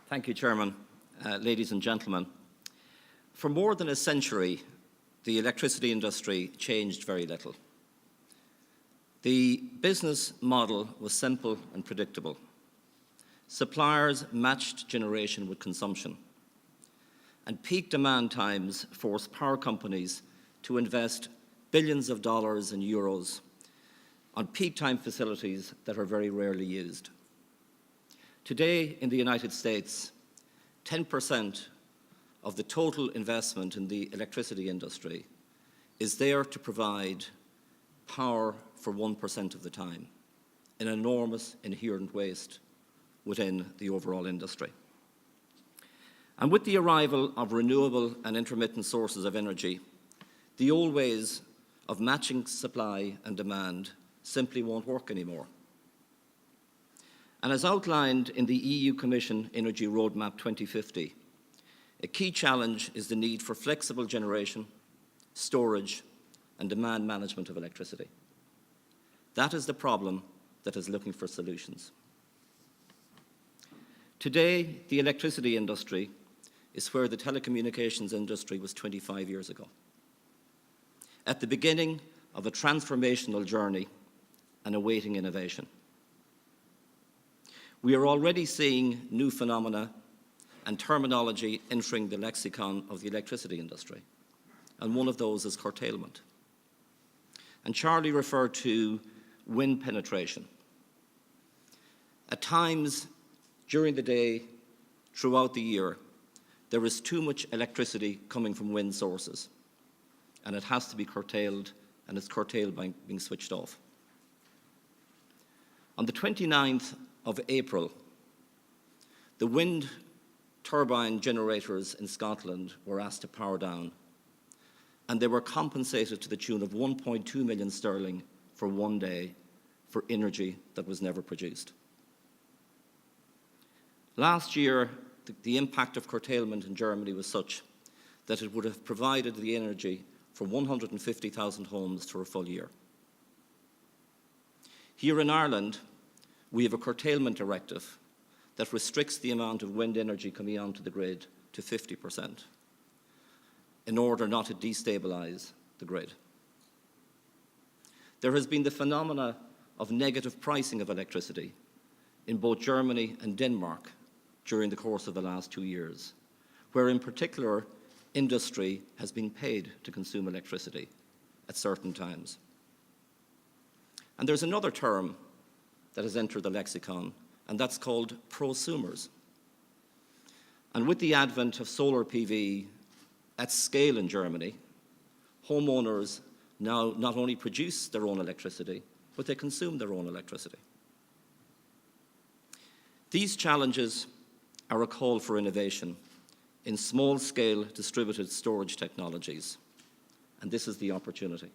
Thank you, Chairman. Ladies and gentlemen, for more than a century, the electricity industry changed very little. The business model was simple and predictable. Suppliers matched generation with consumption, and peak demand times forced power companies to invest billions of dollars and euros on peak time facilities that are very rarely used. Today in the United States, 10% of the total investment in the electricity industry is there to provide power for 1% of the time, an enormous inherent waste within the overall industry. And with the arrival of renewable and intermittent sources of energy, the old ways of matching supply and demand simply won't work anymore. And as outlined in the EU Commission Energy Roadmap 2050, a key challenge is the need for flexible generation, storage, and demand management of electricity. That is the problem that is looking for solutions. Today, the electricity industry is where the telecommunications industry was 25 years ago, at the beginning of a transformational journey and awaiting innovation. We are already seeing new phenomena and terminology entering the lexicon of the electricity industry, and one of those is curtailment. And Charlie referred to wind penetration. At times during the day, throughout the year, there is too much electricity coming from wind sources, and it has to be curtailed, and it's curtailed by being switched off. On the 29th of April, the wind turbine generators in Scotland were asked to power down, and they were compensated to the tune of 1.2 million sterling for one day for energy that was never produced. Last year, the impact of curtailment in Germany was such that it would have provided the energy for 150,000 homes for a full year. Here in Ireland, we have a curtailment directive that restricts the amount of wind energy coming onto the grid to 50% in order not to destabilise the grid. There has been the phenomena of negative pricing of electricity in both Germany and Denmark during the course of the last 2 years, where in particular industry has been paid to consume electricity at certain times. And there's another term that has entered the lexicon, and that's called prosumers. And with the advent of solar PV at scale in Germany, homeowners now not only produce their own electricity, but they consume their own electricity. These challenges are a call for innovation in small-scale distributed storage technologies, and this is the opportunity.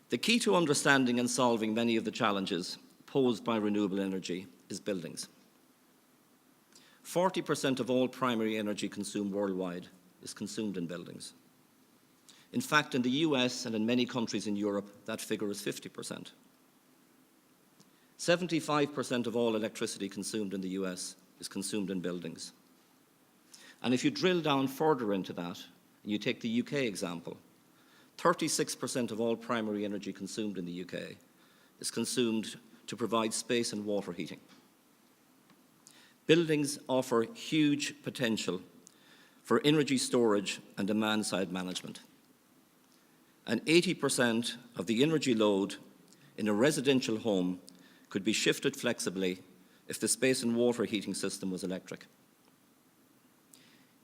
The key to understanding and solving many of the challenges posed by renewable energy is buildings. 40% of all primary energy consumed worldwide is consumed in buildings. In fact, in the US and in many countries in Europe, that figure is 50%. 75% of all electricity consumed in the US is consumed in buildings. And if you drill down further into that, and you take the UK example, 36% of all primary energy consumed in the UK is consumed to provide space and water heating. Buildings offer huge potential for energy storage and demand-side management. And 80% of the energy load in a residential home could be shifted flexibly if the space and water heating system was electric.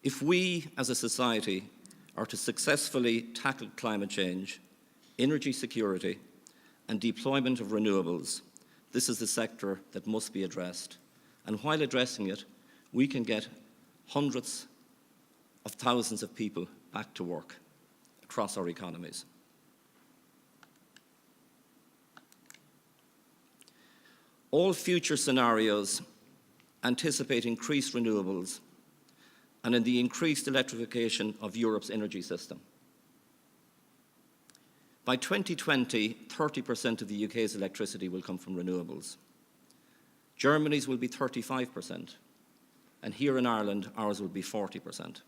If we as a society are to successfully tackle climate change, energy security, and deployment of renewables, this is the sector that must be addressed. And while addressing it, we can get hundreds of thousands of people back to work across our economies. All future scenarios anticipate increased renewables and in the increased electrification of Europe's energy system. By 2020, 30% of the UK's electricity will come from renewables. Germany's will be 35%, and here in Ireland, ours will be 40%.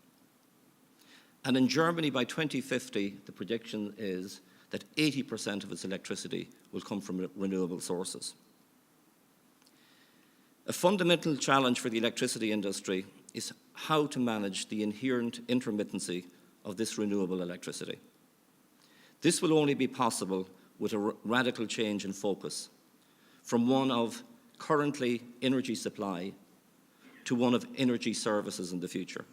And in Germany, by 2050, the prediction is that 80% of its electricity will come from renewable sources. A fundamental challenge for the electricity industry is how to manage the inherent intermittency of this renewable electricity. This will only be possible with a radical change in focus from one of currently energy supply to one of energy services in the future.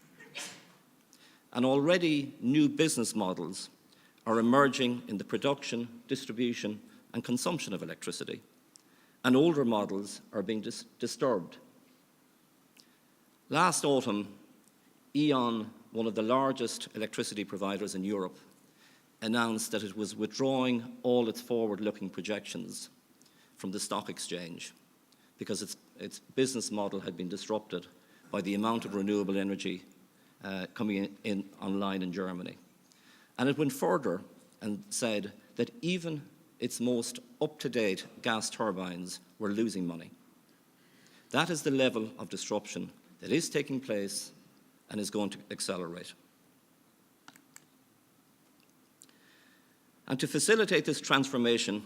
And already new business models are emerging in the production, distribution, and consumption of electricity, and older models are being disturbed. Last autumn, E.ON, one of the largest electricity providers in Europe, announced that it was withdrawing all its forward-looking projections from the stock exchange because its business model had been disrupted by the amount of renewable energy coming in online in Germany. And it went further and said that even its most up-to-date gas turbines were losing money. That is the level of disruption that is taking place and is going to accelerate. And to facilitate this transformation,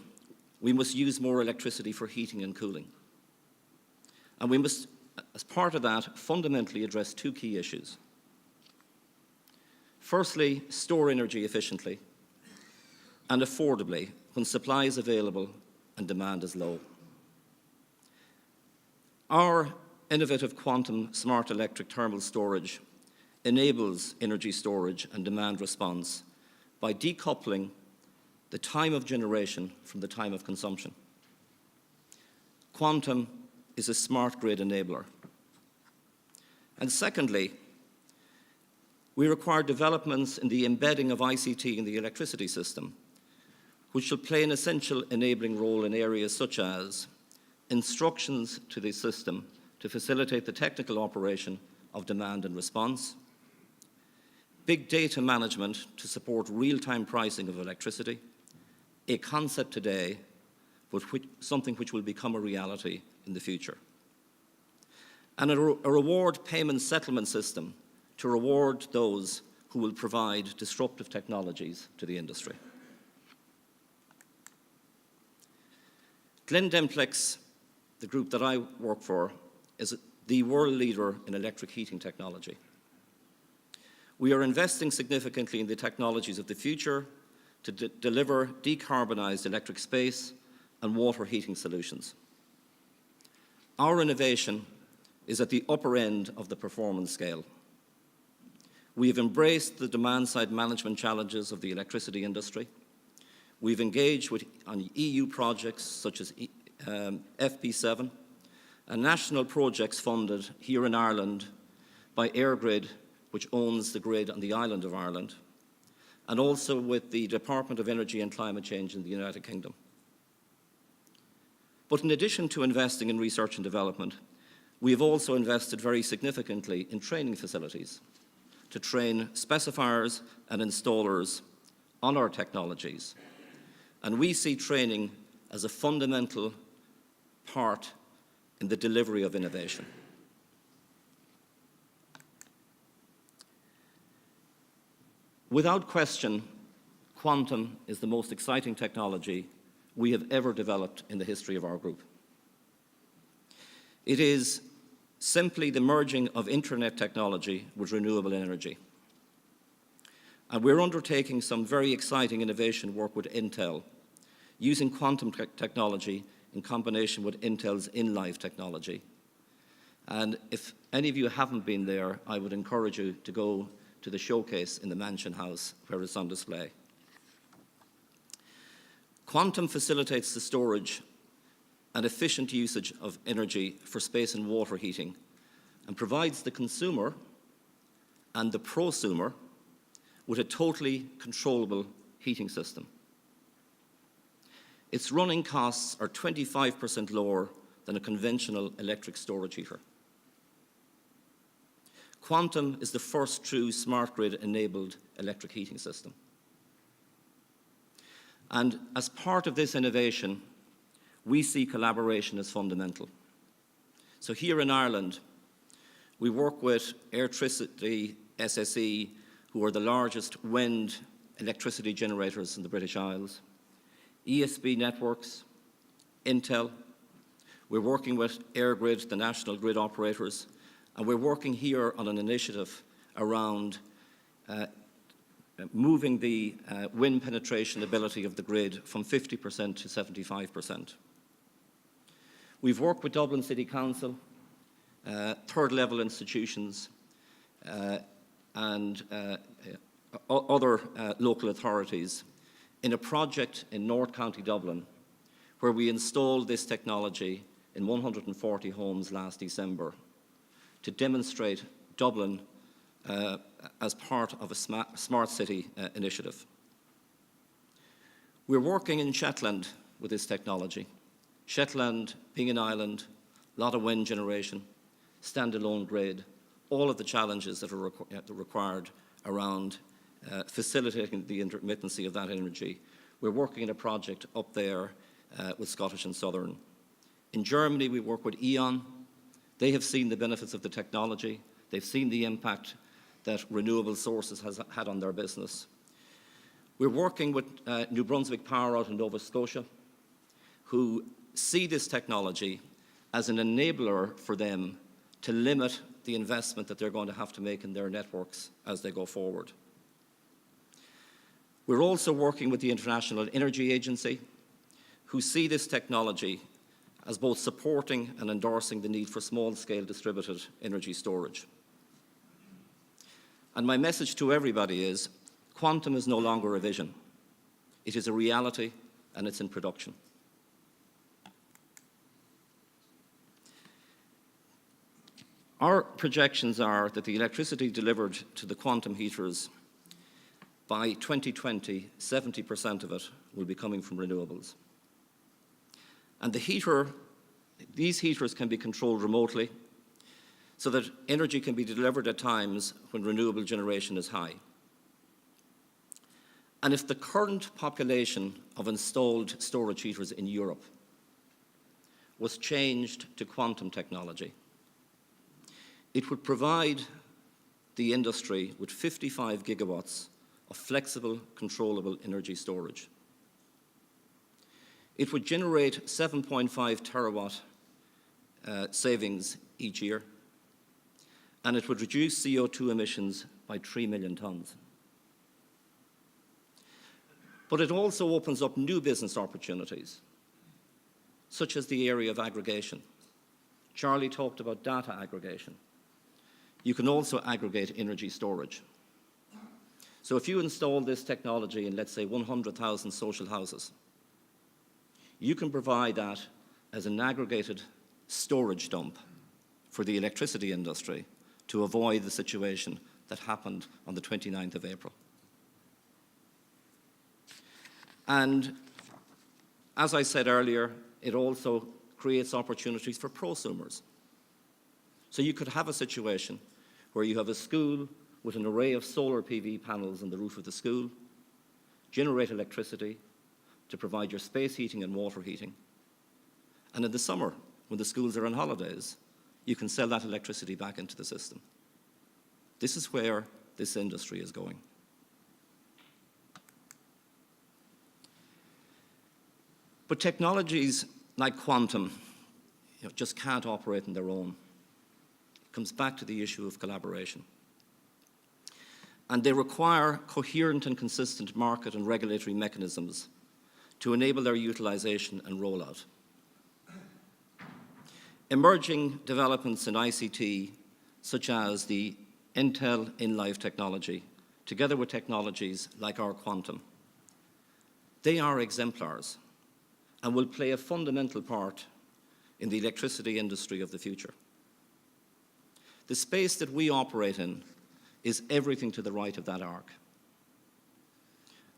we must use more electricity for heating and cooling. And we must, as part of that, fundamentally address two key issues. Firstly, store energy efficiently and affordably when supply is available and demand is low. Our innovative quantum smart electric thermal storage enables energy storage and demand response by decoupling the time of generation from the time of consumption. Quantum is a smart grid enabler. And secondly, we require developments in the embedding of ICT in the electricity system, which shall play an essential enabling role in areas such as instructions to the system to facilitate the technical operation of demand and response, big data management to support real-time pricing of electricity, a concept today, but something which will become a reality in the future, and a reward payment settlement system to reward those who will provide disruptive technologies to the industry. Glen Dimplex, the group that I work for, is the world leader in electric heating technology. We are investing significantly in the technologies of the future to deliver decarbonised electric space and water heating solutions. Our innovation is at the upper end of the performance scale. We have embraced the demand-side management challenges of the electricity industry. We've engaged on EU projects such as FP7 and national projects funded here in Ireland by EirGrid, which owns the grid on the island of Ireland, and also with the Department of Energy and Climate Change in the United Kingdom. But in addition to investing in research and development, we have also invested very significantly in training facilities to train specifiers and installers on our technologies. And we see training as a fundamental part in the delivery of innovation. Without question, quantum is the most exciting technology we have ever developed in the history of our group. It is simply the merging of internet technology with renewable energy. And we're undertaking some very exciting innovation work with Intel, using quantum technology in combination with Intel's in-life technology. And if any of you haven't been there, I would encourage you to go to the showcase in the Mansion House where it's on display. Quantum facilitates the storage and efficient usage of energy for space and water heating and provides the consumer and the prosumer with a totally controllable heating system. Its running costs are 25% lower than a conventional electric storage heater. Quantum is the first true smart grid-enabled electric heating system. And as part of this innovation, we see collaboration as fundamental. So here in Ireland, we work with Airtricity SSE, who are the largest wind electricity generators in the British Isles, ESB Networks, Intel. We're working with EirGrid, the national grid operators, and we're working here on an initiative around moving the wind penetration ability of the grid from 50% to 75%. We've worked with Dublin City Council, third-level institutions, and other local authorities in a project in North County Dublin where we installed this technology in 140 homes last December to demonstrate Dublin as part of a smart city initiative. We're working in Shetland with this technology. Shetland being an island, a lot of wind generation, standalone grid, all of the challenges that are required around facilitating the intermittency of that energy. We're working in a project up there with Scottish and Southern. In Germany, we work with E.ON. They have seen the benefits of the technology. They've seen the impact that renewable sources has had on their business. We're working with New Brunswick Power out in Nova Scotia, who see this technology as an enabler for them to limit the investment that they're going to have to make in their networks as they go forward. We're also working with the International Energy Agency, who see this technology as both supporting and endorsing the need for small-scale distributed energy storage. And my message to everybody is, quantum is no longer a vision. It is a reality, and it's in production. Our projections are that the electricity delivered to the quantum heaters by 2020, 70% of it will be coming from renewables. And these heaters can be controlled remotely so that energy can be delivered at times when renewable generation is high. And if the current population of installed storage heaters in Europe was changed to quantum technology, it would provide the industry with 55 gigawatts of flexible, controllable energy storage. It would generate 7.5 terawatt savings each year, and it would reduce CO2 emissions by 3 million tonnes. But it also opens up new business opportunities, such as the area of aggregation. Charlie talked about data aggregation. You can also aggregate energy storage. So if you install this technology in, let's say, 100,000 social houses, you can provide that as an aggregated storage dump for the electricity industry to avoid the situation that happened on the 29th of April. And as I said earlier, it also creates opportunities for prosumers. So you could have a situation where you have a school with an array of solar PV panels on the roof of the school, generate electricity to provide your space heating and water heating. And in the summer, when the schools are on holidays, you can sell that electricity back into the system. This is where this industry is going. But technologies like quantum just can't operate on their own. It comes back to the issue of collaboration. And they require coherent and consistent market and regulatory mechanisms to enable their utilization and rollout. Emerging developments in ICT, such as the Intel in-life technology, together with technologies like our quantum, they are exemplars and will play a fundamental part in the electricity industry of the future. The space that we operate in is everything to the right of that arc.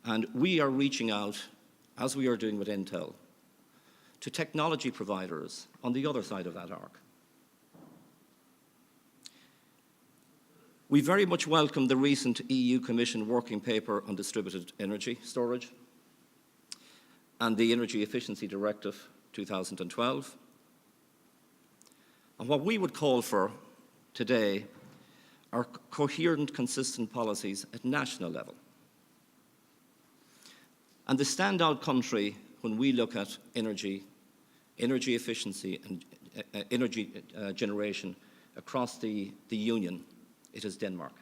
And we are reaching out, as we are doing with Intel, to technology providers on the other side of that arc. We very much welcome the recent EU Commission working paper on distributed energy storage and the Energy Efficiency Directive 2012. And what we would call for today are coherent, consistent policies at national level. And the standout country when we look at energy efficiency and energy generation across the Union, it is Denmark.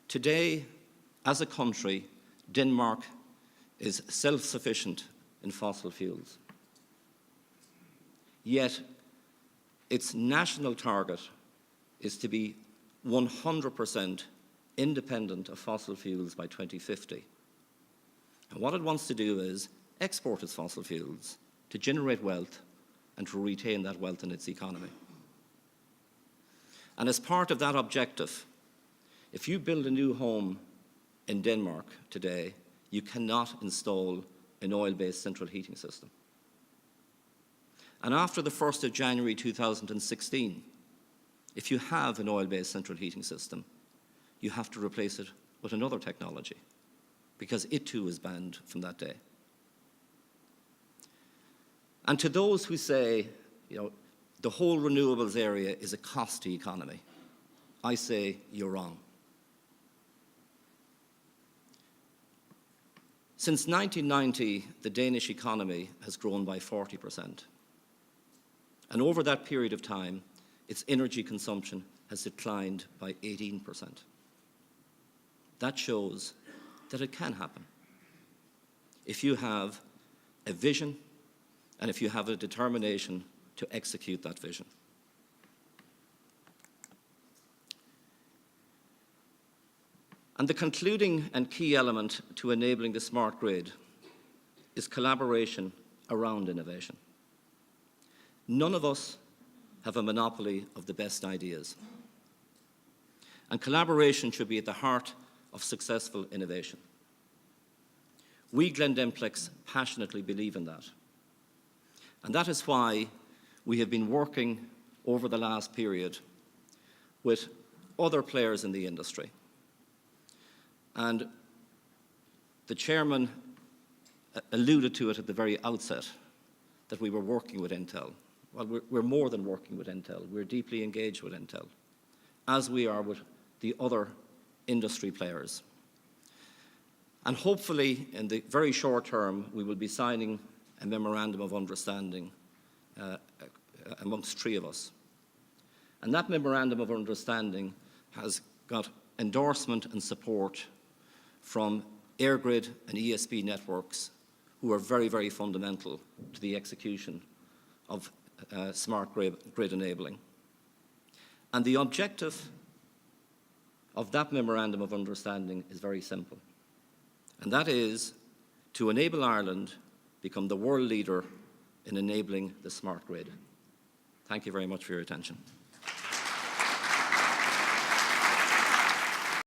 Today, as a country, Denmark is self-sufficient in fossil fuels. Yet, its national target is to be 100% independent of fossil fuels by 2050. And what it wants to do is export its fossil fuels to generate wealth and to retain that wealth in its economy. And as part of that objective, if you build a new home in Denmark today, you cannot install an oil-based central heating system. And after the 1st of January 2016, if you have an oil-based central heating system, you have to replace it with another technology, because it too is banned from that day. And to those who say, the whole renewables area is a cost to economy, I say you're wrong. Since 1990, the Danish economy has grown by 40%. And over that period of time, its energy consumption has declined by 18%. That shows that it can happen if you have a vision and if you have a determination to execute that vision. And the concluding and key element to enabling the smart grid is collaboration around innovation. None of us have a monopoly of the best ideas. And collaboration should be at the heart of successful innovation. We, Glen Dimplex, passionately believe in that. And that is why we have been working over the last period with other players in the industry. And the chairman alluded to it at the very outset, that we were working with Intel. Well, we're more than working with Intel. We're deeply engaged with Intel, as we are with the other industry players. And hopefully, in the very short term, we will be signing a memorandum of understanding amongst three of us. And that memorandum of understanding has got endorsement and support from EirGrid and ESB networks, who are very, very fundamental to the execution of smart grid enabling. And the objective of that memorandum of understanding is very simple, and that is to enable Ireland become the world leader in enabling the smart grid. Thank you very much for your attention.